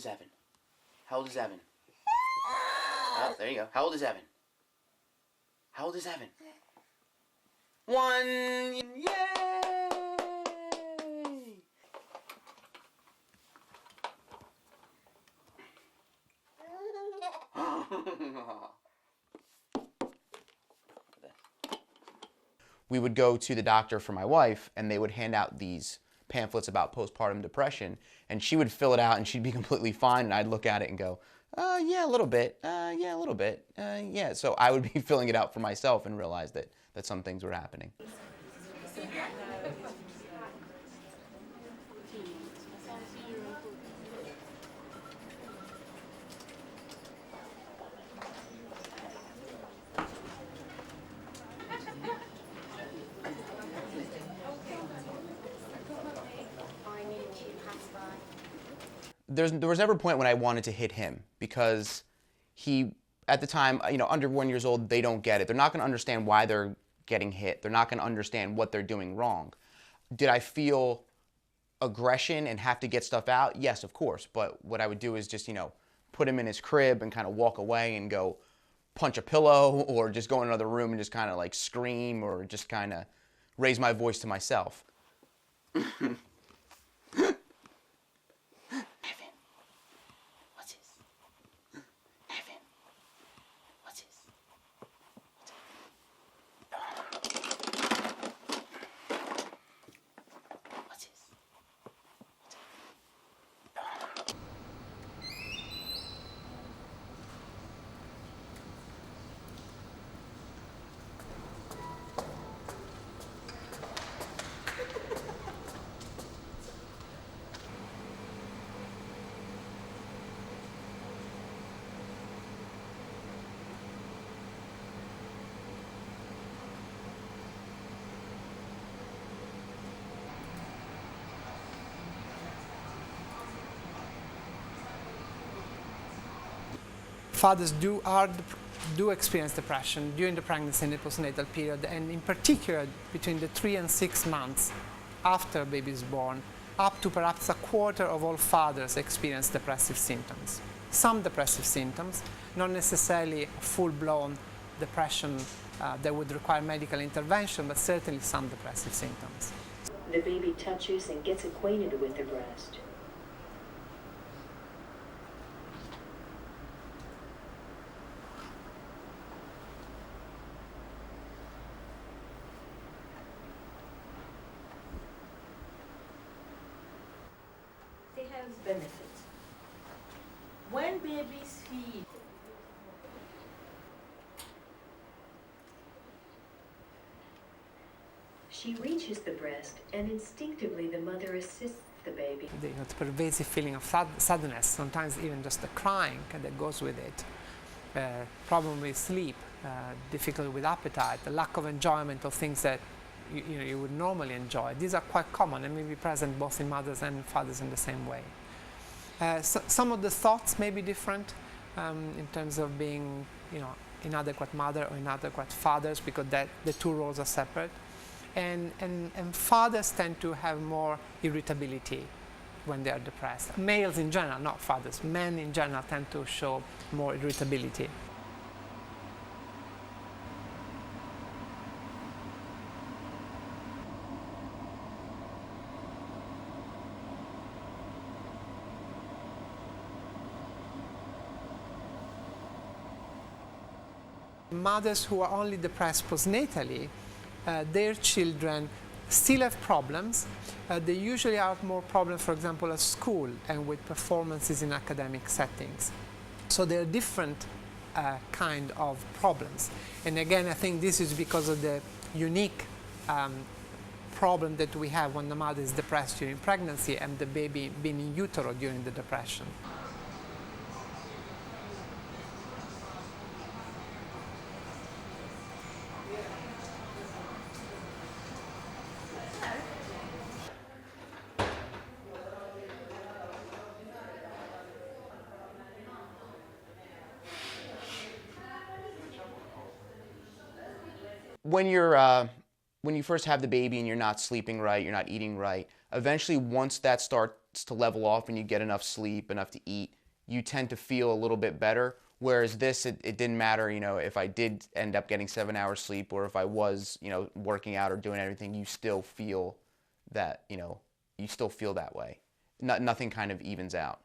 is Evan? How old is Evan? Oh, there you go. How old is Evan? How old is Evan? 1, yay! We would go to the doctor for my wife, and they would hand out these pamphlets about postpartum depression, and she would fill it out, and she'd be completely fine, and I'd look at it and go, yeah, a little bit, yeah, a little bit, yeah. So I would be filling it out for myself and realize that some things were happening. There was never a point when I wanted to hit him, because he, at the time, you know, under 1 year old, they don't get it. They're not going to understand why they're getting hit. They're not going to understand what they're doing wrong. Did I feel aggression and have to get stuff out? Yes, of course. But what I would do is just, you know, put him in his crib and kind of walk away and go punch a pillow, or just go in another room and just kind of like scream, or just kind of raise my voice to myself. Fathers do experience depression during the pregnancy and the postnatal period, and in particular between the 3 and 6 months after a baby is born. Up to perhaps a quarter of all fathers experience depressive symptoms. Some depressive symptoms, not necessarily full-blown depression that would require medical intervention, but certainly some depressive symptoms. The baby touches and gets acquainted with the breast. They have benefits. When babies feed, she reaches the breast, and instinctively the mother assists the baby. The pervasive feeling of sadness, sometimes even just the crying that goes with it, problem with sleep, difficulty with appetite, the lack of enjoyment of things that you would normally enjoy. These are quite common and may be present both in mothers and fathers in the same way. Some of the thoughts may be different in terms of being, inadequate mother or inadequate fathers, because the two roles are separate. And fathers tend to have more irritability when they are depressed. Males in general, not fathers, men in general tend to show more irritability. Mothers who are only depressed postnatally, their children still have problems. They usually have more problems, for example, at school and with performances in academic settings. So there are different kind of problems. And again, I think this is because of the unique problem that we have when the mother is depressed during pregnancy and the baby being in utero during the depression. When you first have the baby and you're not sleeping right, you're not eating right, eventually once that starts starts to level off and you get enough sleep, enough to eat, you tend to feel a little bit better. Whereas this, it didn't matter, you know, if I did end up getting 7 hours sleep or if I was, you know, working out or doing everything, you still feel that, you know, you still feel that way. Nothing kind of evens out.